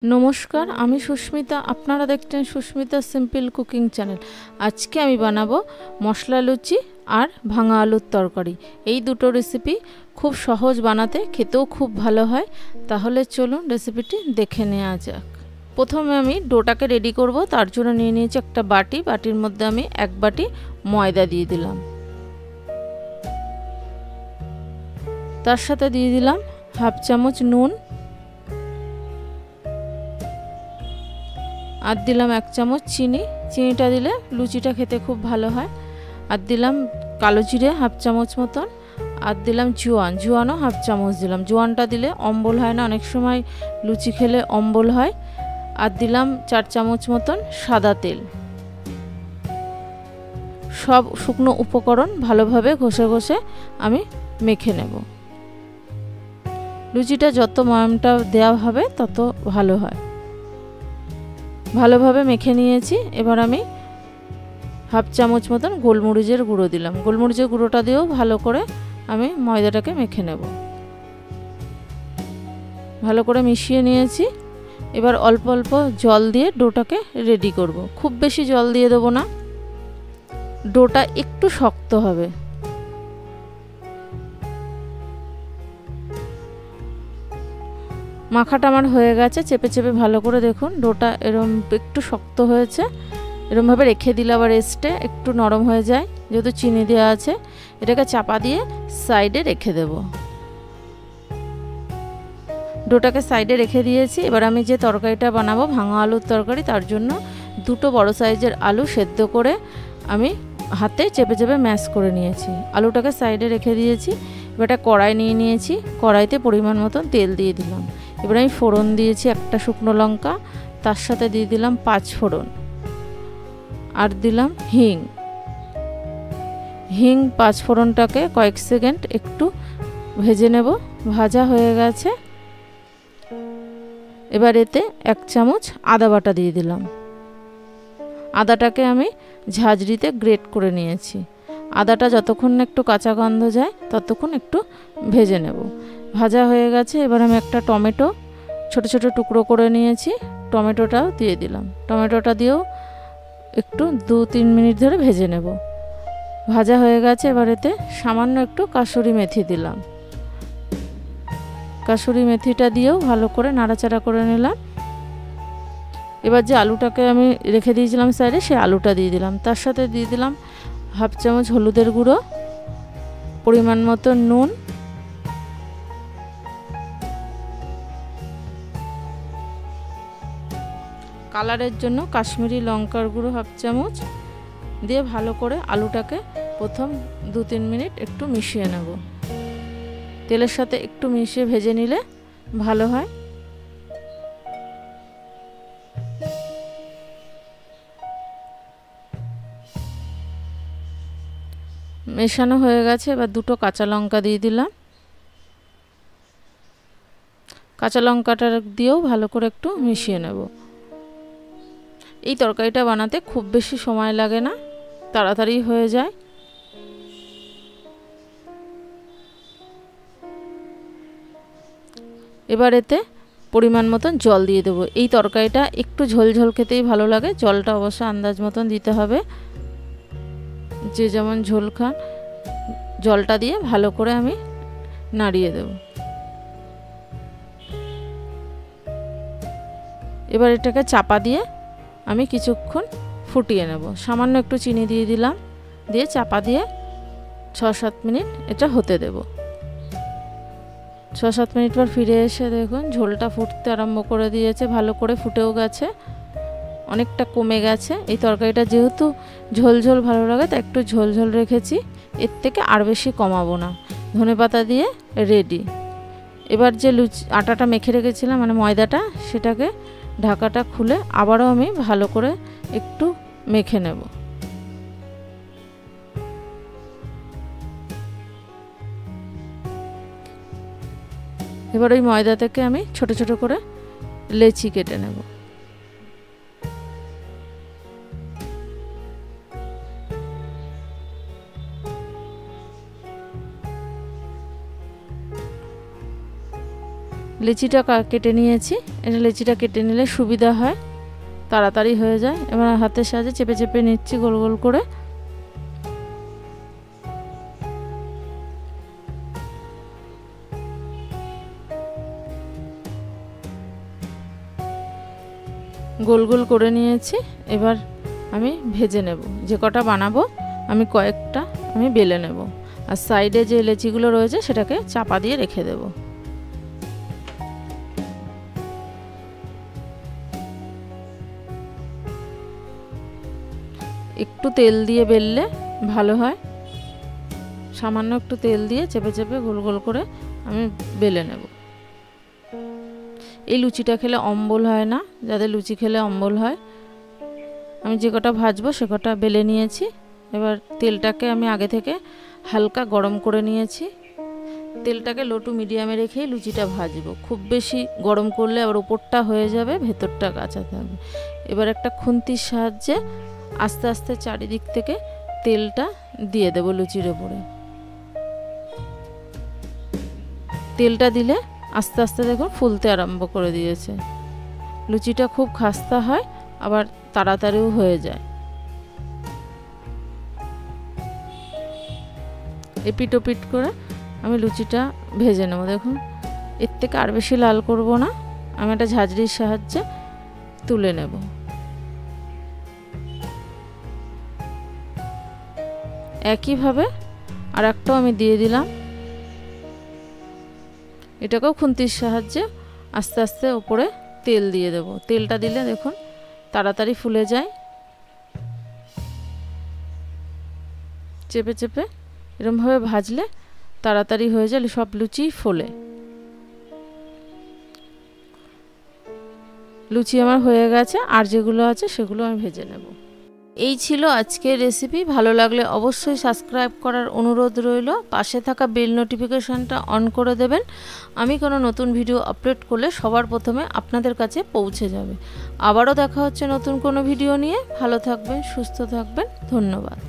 नमस्कार आमी सुष्मिता आपनारा देखছেন सुष्मिता सिम्पल कुकिंग चैनल। आज के आमी बानाबो मशला लुचि और भांगा आलुर तरकारी। এই দুটো রেসিপি খুব সহজ বানাতে, খেতেও খুব ভালো হয়। তাহলে চলুন রেসিপিটি দেখে নেওয়া যাক। প্রথমে আমি ডোটাকে রেডি করব। তার জন্য নিয়ে নিয়েছি একটা বাটি। বাটির মধ্যে আমি এক বাটি ময়দা দিয়ে দিলাম। তার সাথে দিয়ে দিলাম হাফ চামচ নুন আর দিলাম এক চামচ চিনি। চিনিটা দিলে লুচিটা খেতে খুব ভালো হয়। আর দিলাম কালো জিরে হাফ চামচ মতন, আর দিলাম জোয়ানও হাফ চামচ দিলাম। জোয়ানটা দিলে অম্বল হয় না, অনেক সময় লুচি খেলে অম্বল হয়। আর দিলাম 4 চামচ মতন সাদা তেল। সব শুকনো উপকরণ ভালোভাবে ঘষে ঘষে আমি মেখে নেব। লুচিটা যত ময়ামটা দেওয়া হবে তত ভালো হয়। ভালোভাবে মেখে নিয়েছি। এবার আমি হাফ চামচ মতন গোলমরিচের গুঁড়ো দিলাম। গোলমরিচের গুঁড়োটা দিয়েও ভালো করে আমি ময়দাটাকে মেখে নেব। ভালো করে মিশিয়ে নিয়েছি। এবার অল্প অল্প জল দিয়ে ডোটাকে রেডি করব। খুব বেশি জল দিয়ে দেব না, ডোটা একটু শক্ত হবে। মাখাটা আমার হয়ে গেছে। চেপে চেপে ভালো করে দেখুন ডোটা এরকম একটু শক্ত হয়েছে। এরকমভাবে রেখে দিলে আবার রেস্টে একটু নরম হয়ে যায়, যেহেতু চিনি দেওয়া আছে। এটাকে চাপা দিয়ে সাইডে রেখে দেব। ডোটাকে সাইডে রেখে দিয়েছি। এবার আমি যে তরকারিটা বানাবো ভাঙা আলুর তরকারি, তার জন্য দুটো বড় সাইজের আলু সেদ্ধ করে আমি হাতে চেপে চেপে ম্যাশ করে নিয়েছি। আলুটাকে সাইডে রেখে দিয়েছি। এবার একটা কড়াই নিয়ে নিয়েছি। কড়াইতে পরিমাণ মতন তেল দিয়ে দিলাম। এবার আমি ফোড়ন দিয়েছি একটা শুকনো লঙ্কা, তার সাথে দিয়ে দিলাম 5 ফোড়ন আর দিলাম হিং 5 ফোড়নটাকে কয়েক সেকেন্ড একটু ভেজে নেব। ভাজা হয়ে গেছে। এবার এতে 1 চামচ আদা বাটা দিয়ে দিলাম। আদাটাকে আমি ঝাঁঝরিতে গ্রেট করে নিয়েছি। আদাটা যতক্ষণ না একটু কাঁচা গন্ধ যায় ততক্ষণ একটু ভেজে নেব। ভাজা হয়ে গেছে। এবার আমি একটা টমেটো ছোট ছোট টুকরো করে নিয়েছি, টমেটোটাও দিয়ে দিলাম। টমেটোটা দিয়েও একটু 2-3 মিনিট ধরে ভেজে নেব। ভাজা হয়ে গেছে। এবার এতে সামান্য একটু কাসুরি মেথি দিলাম। কাসুরি মেথিটা দিয়েও ভালো করে নাড়াচাড়া করে নিলাম। এবার যে আলুটাকে আমি রেখে দিয়েছিলাম সাইডে, সেই আলুটা দিয়ে দিলাম। তার সাথে দিয়ে দিলাম হাফ চামচ হলুদের গুঁড়ো, পরিমাণ মতো নুন, কালারের জন্য কাশ্মীরি লঙ্কার গুঁড়ো হাফ চামচ দিয়ে ভালো করে আলুটাকে প্রথম 2-3 মিনিট একটু মিশিয়ে নেব। তেলের সাথে একটু মিশিয়ে ভেজে নিলে ভালো হয়। মেশানো হয়ে গেছে। এবার দুটো কাঁচা লঙ্কা দিয়ে দিলাম। কাঁচা লঙ্কাটা দিয়েও ভালো করে একটু মিশিয়ে নেব। এই তরকারিটা বানাতে খুব বেশি সময় লাগে না, তাড়াতাড়ি হয়ে যায়। এবার এতে পরিমাণ মতন জল দিয়ে দেবো। এই তরকারিটা একটু ঝোলঝোল খেতেই ভালো লাগে। জলটা অবশ্য আন্দাজ মতন দিতে হবে, যে যেমন ঝোল খান। জলটা দিয়ে ভালো করে আমি নাড়িয়ে দেব। এবার এটাকে চাপা দিয়ে আমি কিছুক্ষণ ফুটিয়ে নেব। সামান্য একটু চিনি দিয়ে দিলাম, দিয়ে চাপা দিয়ে 6-7 মিনিট এটা হতে দেব। 6-7 মিনিট পর ফিরে এসে দেখুন ঝোলটা ফুটতে আরম্ভ করে দিয়েছে। ভালো করে ফুটেও গেছে, অনেকটা কমে গেছে। এই তরকারিটা যেহেতু ঝোল ভালো লাগে তাই একটু ঝোল রেখেছি, এর থেকে আর বেশি কমাবো না। ধনেপাতা দিয়ে রেডি। এবার যে আটাটা মেখে রেখেছিলাম মানে ময়দাটা, সেটাকে ঢাকাটা খুলে আবারও আমি ভালো করে একটু মেখে নেব। এবার ওই ময়দা থেকে আমি ছোট ছোট করে লেচি কেটে নেব। লেচিটা কেটে নিয়েছি। এটা লেচিটা কেটে নিলে সুবিধা হয়, তাড়াতাড়ি হয়ে যায়। এবার হাতের সাহায্যে চেপে চেপে নিচ্ছি গোল গোল করে। গোল গোল করে নিয়েছি। এবার আমি ভেজে নেব। যে কটা বানাবো আমি কয়েকটা বেলে নেব, আর সাইডে যে লেচিগুলো রয়েছে সেটাকে চাপা দিয়ে রেখে দেব। একটু তেল দিয়ে বেললে ভালো হয়। সামান্য একটু তেল দিয়ে চেপে চেপে গোল গোল করে আমি বেলে নেব। এই লুচিটা খেলে অম্বল হয় না, যাদের লুচি খেলে অম্বল হয়। আমি যে কটা ভাজবো সে কটা বেলে নিয়েছি। এবার তেলটাকে আমি আগে থেকে হালকা গরম করে নিয়েছি। তেলটাকে লো টু মিডিয়ামে রেখেই লুচিটা ভাজবো। খুব বেশি গরম করলে আবার উপরটা হয়ে যাবে, ভেতরটা কাঁচা থাকবে। এবার একটা খুন্তির সাহায্যে আস্তে আস্তে চারিদিক থেকে তেলটা দিয়ে দেবো লুচির ওপরে। তেলটা দিলে আস্তে আস্তে দেখুন ফুলতে আরম্ভ করে দিয়েছে। লুচিটা খুব খাস্তা হয়, আবার তাড়াতাড়িও হয়ে যায়। এপিট ওপিট করে আমি লুচিটা ভেজে নেব। দেখুন এর থেকে আর বেশি লাল করব না, আমি একটা ঝাঁঝরির সাহায্যে তুলে নেব। একইভাবে আর একটাও আমি দিয়ে দিলাম। এটাকেও খুন্তির সাহায্যে আস্তে আস্তে উপরে তেল দিয়ে দেব। তেলটা দিলে দেখুন তাড়াতাড়ি ফুলে যায়। চেপে চেপে এরমভাবে ভাজলে তাড়াতাড়ি হয়ে যায়, সব লুচি ফোলে। লুচি আমার হয়ে গেছে, আর যেগুলো আছে সেগুলো আমি ভেজে নেব। এই ছিল আজকের রেসিপি। ভালো লাগলে অবশ্যই সাবস্ক্রাইব করার অনুরোধ রইল। পাশে থাকা বেল নোটিফিকেশনটা অন করে দেবেন। আমি কোনো নতুন ভিডিও আপলোড করলে সবার প্রথমে আপনাদের কাছে পৌঁছে যাবে। আবারও দেখা হচ্ছে নতুন কোনো ভিডিও নিয়ে। ভালো থাকবেন, সুস্থ থাকবেন। ধন্যবাদ।